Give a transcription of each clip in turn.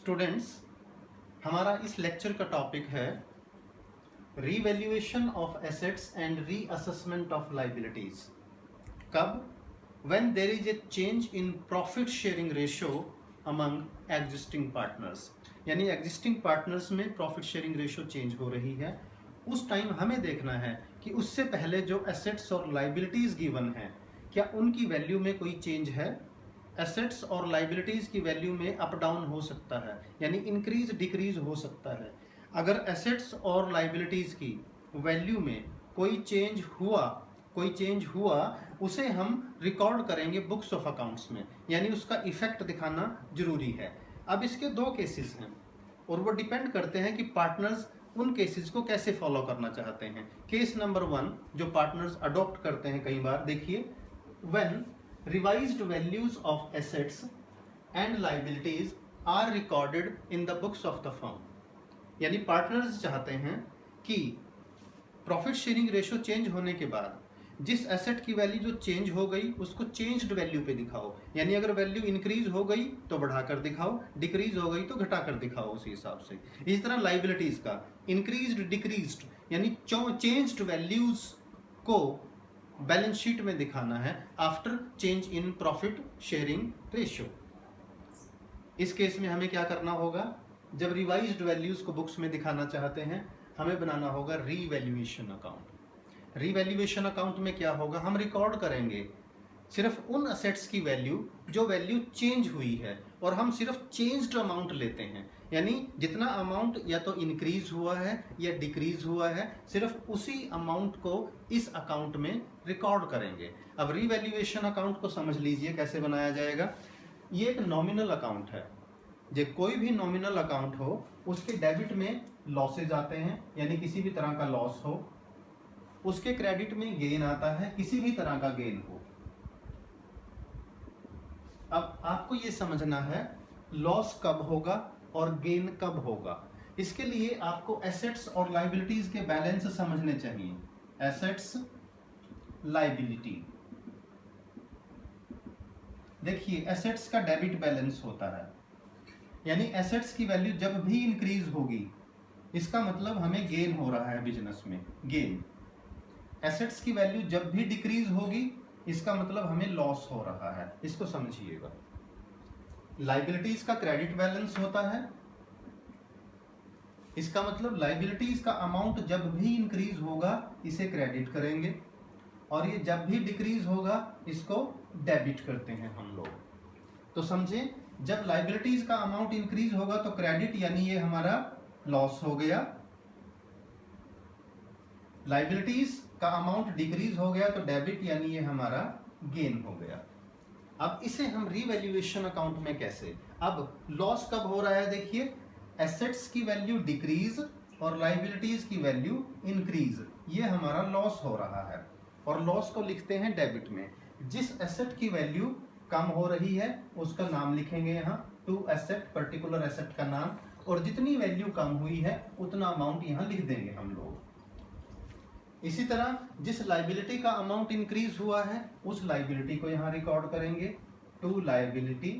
Students, हमारा इस lecture का टॉपिक है revaluation of assets and reassessment of liabilities. कब? When there is a change in profit sharing ratio among existing partners, यानी existing partners में profit sharing ratio change हो रही है। उस टाइम हमें देखना है कि उससे पहले जो एसेट्स और लाइबिलिटीज गिवन है क्या उनकी वैल्यू में कोई चेंज है। एसेट्स और लाइबिलिटीज की वैल्यू में अप डाउन हो सकता है, यानी इंक्रीज डिक्रीज हो सकता है। अगर एसेट्स और लाइबिलिटीज की वैल्यू में कोई चेंज हुआ उसे हम रिकॉर्ड करेंगे बुक्स ऑफ अकाउंट्स में, यानी उसका इफेक्ट दिखाना जरूरी है। अब इसके दो केसेस हैं और वो डिपेंड करते हैं कि पार्टनर्स उन केसेस को कैसे फॉलो करना चाहते हैं। केस नंबर 1 जो पार्टनर्स अडॉप्ट करते हैं कई बार, देखिए, when revised values of assets and liabilities are recorded in the books of the firm, यानी पार्टनर्स चाहते हैं कि प्रॉफिट शेयरिंग रेशियो चेंज होने के बाद जिस एसेट की वैल्यू जो चेंज हो गई उसको चेंज्ड वैल्यू पे दिखाओ, यानी अगर वैल्यू इंक्रीज हो गई तो बढ़ाकर दिखाओ, डिक्रीज हो गई तो घटाकर दिखाओ उसी हिसाब से। इसी तरह लाइबिलिटीज का इंक्रीज्ड डिक्रीज्ड यानी चेंज्ड वैल्यूज को बैलेंस शीट में दिखाना है after change in profit sharing ratio. इस केस में हमें क्या करना होगा? जब रिवाइज्ड वैल्यूज को बुक्स में दिखाना चाहते हैं हमें बनाना होगा रीवैल्यूएशन अकाउंट। रीवैल्यूएशन अकाउंट में क्या होगा? हम रिकॉर्ड करेंगे सिर्फ उन असेट्स की वैल्यू जो वैल्यू चेंज हुई है और हम सिर्फ चेंज्ड अमाउंट लेते हैं, यानी जितना अमाउंट या तो इंक्रीज हुआ है या डिक्रीज हुआ है सिर्फ उसी अमाउंट को इस अकाउंट में रिकॉर्ड करेंगे। अब रीवैल्यूएशन अकाउंट को समझ लीजिए कैसे बनाया जाएगा। ये एक नॉमिनल अकाउंट है। जो कोई भी नॉमिनल अकाउंट हो उसके डेबिट में लॉसेज आते हैं, यानी किसी भी तरह का लॉस हो, उसके क्रेडिट में गेन आता है, किसी भी तरह का गेन हो। अब आपको ये समझना है लॉस कब होगा और गेन कब होगा। इसके लिए आपको एसेट्स और लाइबिलिटीज के बैलेंस समझने चाहिए। एसेट्स, लाइबिलिटी, देखिए एसेट्स का डेबिट बैलेंस होता है, यानी एसेट्स की वैल्यू जब भी इंक्रीज होगी इसका मतलब हमें गेन हो रहा है बिजनेस में, गेन। एसेट्स की वैल्यू जब भी डिक्रीज होगी इसका मतलब हमें लॉस हो रहा है, इसको समझिएगा। लाइबिलिटीज का क्रेडिट बैलेंस होता है, इसका मतलब लाइबिलिटीज का अमाउंट जब भी इंक्रीज होगा इसे क्रेडिट करेंगे और ये जब भी डिक्रीज होगा इसको डेबिट करते हैं हम लोग। तो समझें, जब लाइबिलिटीज का अमाउंट इंक्रीज होगा तो क्रेडिट, यानी ये हमारा लॉस हो गया। लाइबिलिटीज का अमाउंट डिक्रीज हो गया तो डेबिट, यानी ये हमारा गेन हो गया। अब इसे हम रीवैल्यूएशन अकाउंट में कैसे? अब लॉस कब हो रहा है? देखिए, एसेट्स की वैल्यू डिक्रीज और लाइबिलिटीज की वैल्यू इंक्रीज, ये हमारा लॉस हो रहा है और लॉस को लिखते हैं डेबिट में। जिस एसेट की वैल्यू कम हो रही है उसका नाम लिखेंगे यहाँ टू एसेट, पर्टिकुलर एसेट का नाम, और जितनी वैल्यू कम हुई है उतना अमाउंट यहाँ लिख देंगे हम लोग। इसी तरह जिस लाइबिलिटी का अमाउंट इंक्रीज हुआ है उस लाइबिलिटी को यहां रिकॉर्ड करेंगे टू लाइबिलिटी,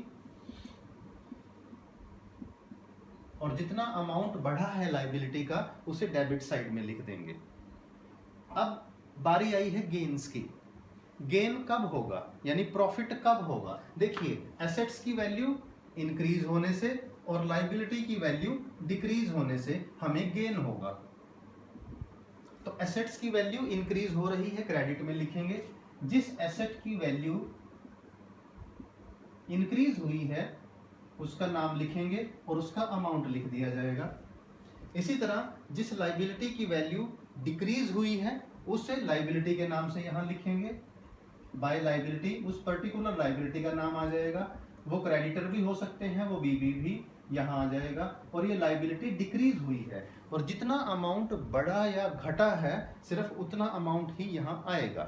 और जितना अमाउंट बढ़ा है लाइबिलिटी का उसे डेबिट साइड में लिख देंगे। अब बारी आई है गेन्स की। गेन कब होगा, यानी प्रॉफिट कब होगा? देखिए, एसेट्स की वैल्यू इंक्रीज होने से और लाइबिलिटी की वैल्यू डिक्रीज होने से हमें गेन होगा। तो एसेट्स की वैल्यू इंक्रीज हो रही है, क्रेडिट में लिखेंगे। जिस एसेट की वैल्यू इंक्रीज हुई है उसका नाम लिखेंगे और उसका अमाउंट लिख दिया जाएगा। इसी तरह जिस लाइबिलिटी की वैल्यू डिक्रीज हुई है उसे लाइबिलिटी के नाम से यहां लिखेंगे। बाय लाइबिलिटी उस पर्टिकुलर लाइबिलिटी का नाम आ जाएगा। वो क्रेडिटर भी हो सकते हैं, वो बीबी भी यहाँ आ जाएगा। और ये लाइबिलिटी डिक्रीज हुई है और जितना अमाउंट बढ़ा या घटा है सिर्फ उतना अमाउंट ही यहाँ आएगा।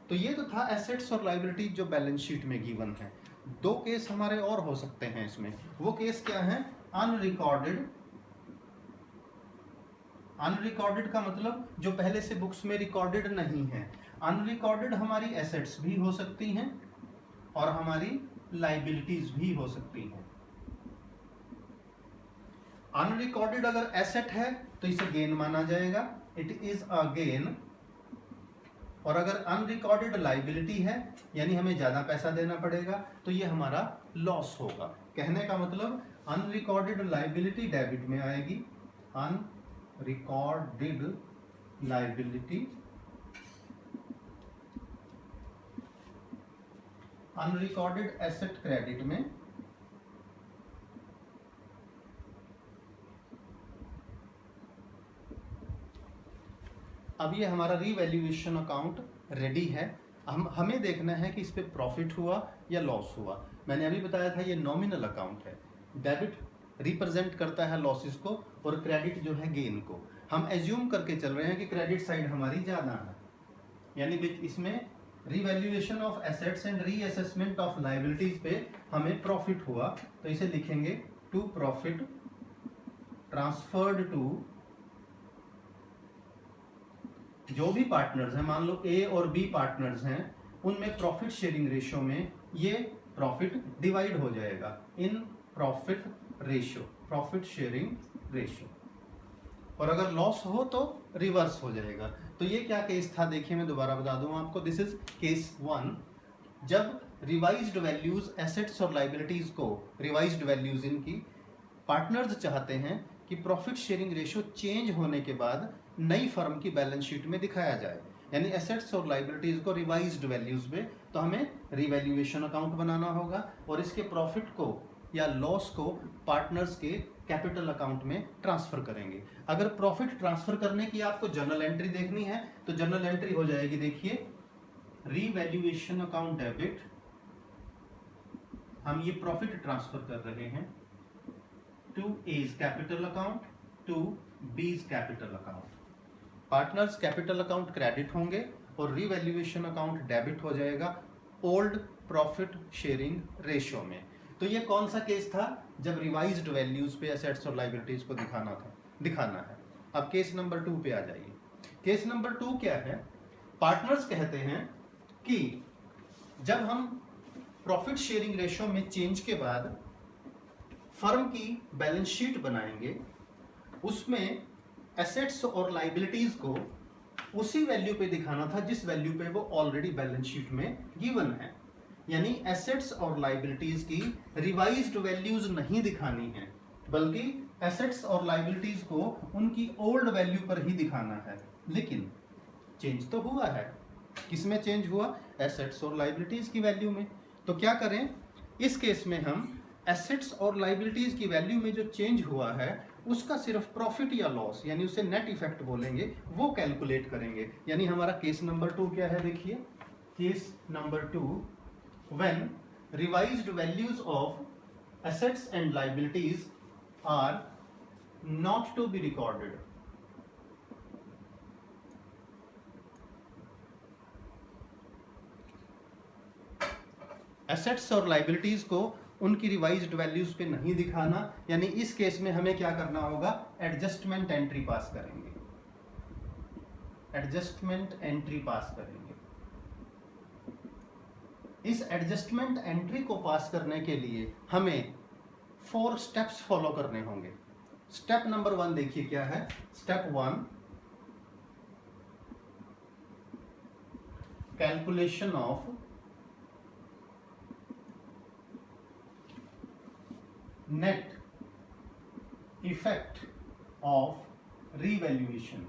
तो ये तो था एसेट्स और लाइबिलिटी जो बैलेंस शीट में गिवन है। दो केस हमारे और हो सकते हैं इसमें। वो केस क्या है? अनरिकॉर्डेड। अनरिकॉर्डेड का मतलब जो पहले से बुक्स में रिकॉर्डेड नहीं है। अनरिकॉर्डेड हमारी एसेट्स भी हो सकती हैं और हमारी लाइबिलिटीज भी हो सकती हैं। अनरिकॉर्डेड अगर एसेट है तो इसे गेन माना जाएगा, इट इज अ गेन। और अगर अनरिकॉर्डेड लाइबिलिटी है यानी हमें ज्यादा पैसा देना पड़ेगा तो ये हमारा लॉस होगा। कहने का मतलब अनरिकॉर्डेड लाइबिलिटी डेबिट में आएगी, unrecorded liability unrecorded asset credit में, अब ये हमारा रीवैल्यूएशन अकाउंट रेडी है। हमें देखना है कि इस पे प्रॉफिट हुआ या लॉस हुआ। मैंने अभी बताया था ये नॉमिनल अकाउंट है, डेबिट रिप्रेजेंट करता है लॉसेस को और क्रेडिट जो है गेन को। हम एज्यूम करके चल रहे हैं कि क्रेडिट साइड हमारी ज़्यादा है, यानी इसमें revaluation of assets and reassessment of liabilities पे हमें प्रॉफिट हुआ तो इसे लिखेंगे टू प्रॉफिट ट्रांसफर्ड टू जो भी पार्टनर्स हैं, मान लो ए और बी पार्टनर्स हैं, उनमें प्रॉफिट शेयरिंग रेशियो में ये प्रॉफिट डिवाइड हो जाएगा in profit ratio, profit sharing ratio. और अगर लॉस हो तो रिवर्स हो जाएगा। तो ये क्या केस था देखिए, मैं दोबारा बता दूं आपको। दिस इज केस 1, जब रिवाइज्ड वैल्यूज एसेट्स और लाइबिलिटीज को, रिवाइज्ड वैल्यूज इनकी पार्टनर्स चाहते हैं कि प्रॉफिट शेयरिंग रेशियो चेंज होने के बाद नई फर्म की बैलेंस शीट में दिखाया जाए, यानी एसेट्स और लाइबिलिटीज को रिवाइज्ड वैल्यूज में, तो हमें रिवैल्यूएशन अकाउंट बनाना होगा और इसके प्रॉफिट को या लॉस को पार्टनर्स के कैपिटल अकाउंट में ट्रांसफर करेंगे। अगर प्रॉफिट ट्रांसफर करने की आपको जर्नल एंट्री देखनी है तो जर्नल एंट्री हो जाएगी, देखिए रिवैल्यूएशन अकाउंट डेबिट, हम ये प्रॉफिट ट्रांसफर कर रहे हैं to A's capital account to B's capital account. Partners capital account credit होंगे और रीवैल्यूएशन अकाउंट डेबिट हो जाएगा ओल्ड प्रॉफिट शेयरिंग रेशियो में। तो ये कौन सा केस था, जब रिवाइज्ड वैल्यूज पे एसेट्स और लाइबिलिटीज को दिखाना है। अब केस नंबर 2 पे आ जाइए। केस नंबर 2 क्या है, पार्टनर्स कहते हैं कि जब हम प्रॉफिट शेयरिंग रेशियो में चेंज के बाद फर्म की बैलेंस शीट बनाएंगे, उसमें एसेट्स और लाइबिलिटीज को उसी वैल्यू पे दिखाना था जिस वैल्यू पे वो ऑलरेडी बैलेंस शीट में गिवन है। यानी एसेट्स और लाइबिलिटीज की रिवाइज्ड वैल्यूज नहीं दिखानी है, बल्कि एसेट्स और लाइबिलिटीज को उनकी ओल्ड वैल्यू पर ही दिखाना है। लेकिन चेंज तो हुआ है, किसमें चेंज हुआ, एसेट्स और लाइबिलिटीज की वैल्यू में। तो क्या करें, इस केस में हम एसेट्स और लाइबिलिटीज की वैल्यू में जो चेंज हुआ है उसका सिर्फ प्रॉफिट या लॉस, यानी उसे नेट इफेक्ट बोलेंगे, वो कैलकुलेट करेंगे। यानी हमारा केस नंबर 2 क्या है, देखिए case number 2, when revised values of assets and liabilities are not to be recorded, assets और लाइबिलिटीज को उनकी रिवाइज्ड वैल्यूज पे नहीं दिखाना। यानी इस केस में हमें क्या करना होगा, एडजस्टमेंट एंट्री पास करेंगे, एडजस्टमेंट एंट्री पास करेंगे। इस एडजस्टमेंट एंट्री को पास करने के लिए हमें 4 स्टेप्स फॉलो करने होंगे। स्टेप नंबर 1 देखिए क्या है, step 1, calculation of net effect of revaluation,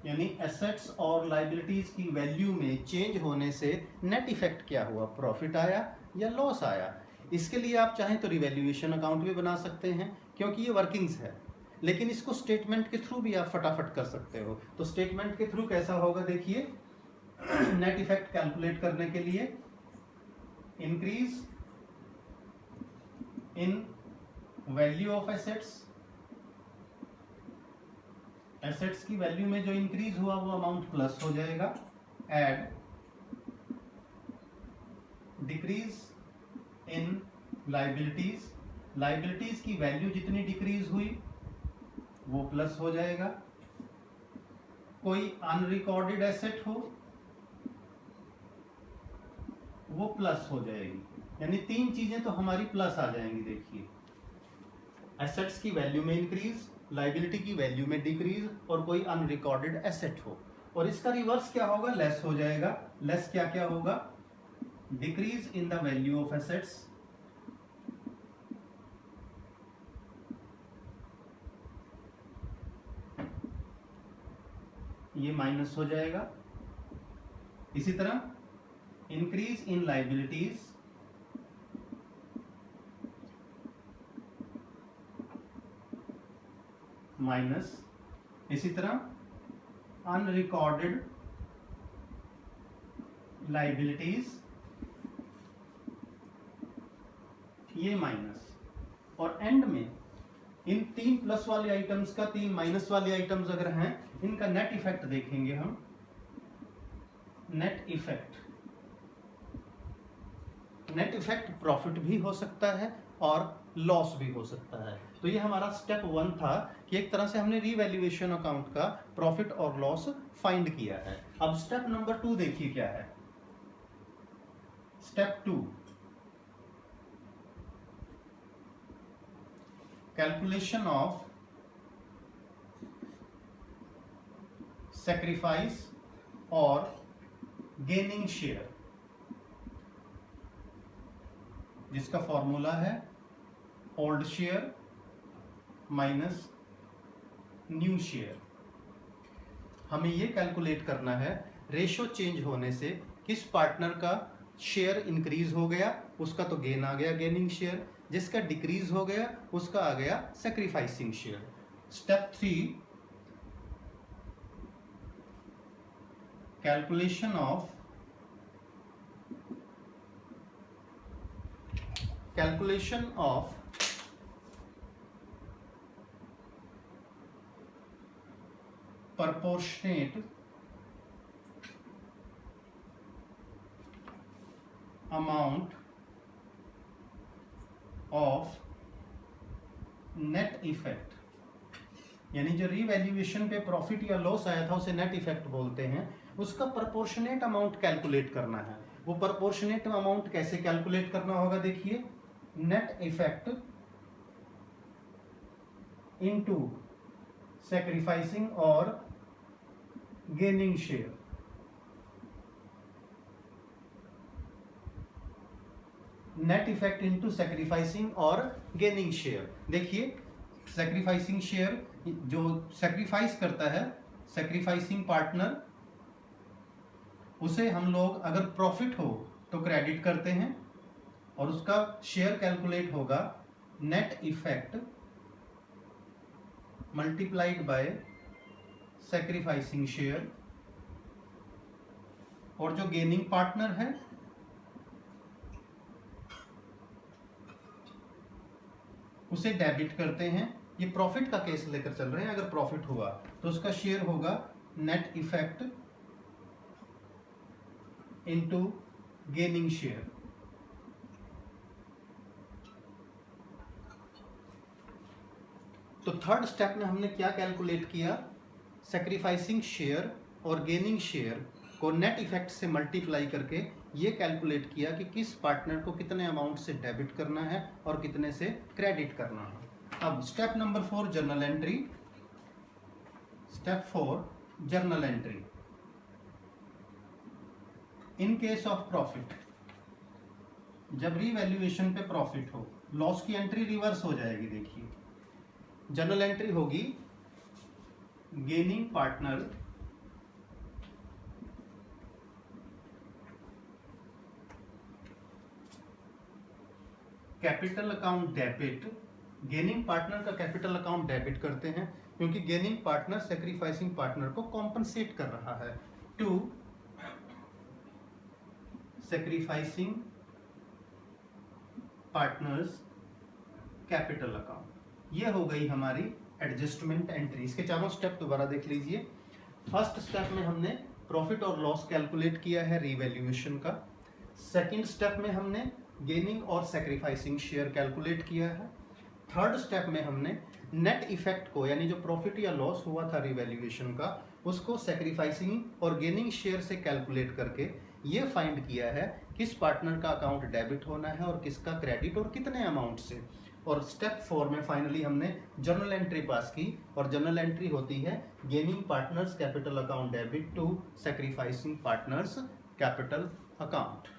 यानी एसेट्स और लाइबिलिटीज की वैल्यू में चेंज होने से नेट इफेक्ट क्या हुआ, प्रॉफिट आया या लॉस आया। इसके लिए आप चाहें तो रिवैल्यूएशन अकाउंट भी बना सकते हैं क्योंकि ये वर्किंग्स है, लेकिन इसको स्टेटमेंट के थ्रू भी आप फटाफट कर सकते हो। तो स्टेटमेंट के थ्रू कैसा होगा, देखिए नेट इफेक्ट कैलकुलेट करने के लिए increase in value of assets, assets की वैल्यू में जो इंक्रीज हुआ वो अमाउंट प्लस हो जाएगा, add decrease in liabilities, liabilities की वैल्यू जितनी डिक्रीज हुई वो प्लस हो जाएगा, कोई अनरिकॉर्डेड एसेट हो वो प्लस हो जाएगी। यानी 3 चीजें तो हमारी प्लस आ जाएंगी। देखिए एसेट्स की वैल्यू में इंक्रीज, लाइबिलिटी की वैल्यू में डिक्रीज और कोई अनरिकॉर्डेड एसेट हो। और इसका रिवर्स क्या होगा, लेस हो जाएगा। लेस क्या क्या होगा, decrease in the value of assets, ये माइनस हो जाएगा। इसी तरह इंक्रीज इन लाइबिलिटीज, माइनस। इसी तरह अनरिकॉर्डेड लाइबिलिटीज, ये माइनस। और एंड में इन 3 प्लस वाले आइटम्स का 3 माइनस वाले आइटम्स अगर हैं, इनका नेट इफेक्ट देखेंगे हम। नेट इफेक्ट प्रॉफिट भी हो सकता है और लॉस भी हो सकता है। तो ये हमारा स्टेप 1 था कि एक तरह से हमने रीवैल्यूएशन अकाउंट का प्रॉफिट और लॉस फाइंड किया है। अब स्टेप नंबर 2 देखिए क्या है। स्टेप 2, कैलकुलेशन ऑफ सैक्रिफाइस और गेनिंग शेयर, जिसका फॉर्मूला है old share minus new share. हमें ये कैलकुलेट करना है रेशो चेंज होने से किस पार्टनर का शेयर इंक्रीज हो गया, उसका तो गेन आ गया गेनिंग शेयर, जिसका डिक्रीज हो गया उसका आ गया sacrificing share. Step 3, calculation of proportionate amount of net effect, यानी जो रीवैल्यूएशन पे प्रॉफिट या लॉस आया था उसे नेट इफेक्ट बोलते हैं, उसका प्रोपोर्शनेट अमाउंट कैलकुलेट करना है। वो प्रोपोर्शनेट अमाउंट कैसे कैलकुलेट करना होगा, देखिए नेट इफेक्ट इनटू सैक्रिफाइसिंग और gaining share. Net effect into sacrificing और गेनिंग शेयर। देखिए सैक्रिफाइसिंग शेयर जो सैक्रिफाइस करता है, सैक्रिफाइसिंग पार्टनर, उसे हम लोग अगर प्रॉफिट हो तो क्रेडिट करते हैं और उसका शेयर कैलकुलेट होगा net effect multiplied by sacrificing share. और जो गेनिंग पार्टनर है उसे डेबिट करते हैं। ये प्रॉफिट का केस लेकर चल रहे हैं, अगर प्रॉफिट हुआ तो उसका शेयर होगा net effect into gaining share. तो थर्ड स्टेप में हमने क्या कैलकुलेट किया, सैक्रिफाइसिंग शेयर और गेनिंग शेयर को नेट इफेक्ट से मल्टीप्लाई करके ये कैलकुलेट किया कि किस पार्टनर को कितने अमाउंट से डेबिट करना है और कितने से क्रेडिट करना है। अब step number 4, journal entry. Step 4, journal entry. In case of profit, जब रीवैल्यूएशन पे प्रॉफिट हो, लॉस की एंट्री रिवर्स हो जाएगी। देखिए जर्नल एंट्री होगी gaining partner capital account debit. Gaining partner का कैपिटल अकाउंट डेबिट करते हैं क्योंकि गेनिंग पार्टनर सैक्रिफाइसिंग पार्टनर को कॉम्पनसेट कर रहा है to sacrificing partners capital account. ये हो गई हमारी एडजस्टमेंट एंट्री। इसके चारों स्टेप दोबारा देख लीजिए। फर्स्ट स्टेप में हमने प्रॉफिट और लॉस कैलकुलेट किया है रीवैल्यूएशन का। सेकंड स्टेप में हमने गेनिंग और सैक्रिफाइसिंग शेयर कैलकुलेट किया है। थर्ड स्टेप में हमने नेट इफेक्ट को, यानी जो प्रॉफिट या लॉस हुआ था रीवैल्यूएशन का, उसको सैक्रिफाइसिंग और गेनिंग शेयर से कैलकुलेट करके ये फाइंड किया है किस पार्टनर का अकाउंट डेबिट होना है और किसका क्रेडिट और कितने अमाउंट से। और स्टेप 4 में फाइनली हमने जर्नल एंट्री पास की, और जर्नल एंट्री होती है gaining partners capital account debit to sacrificing partners capital account.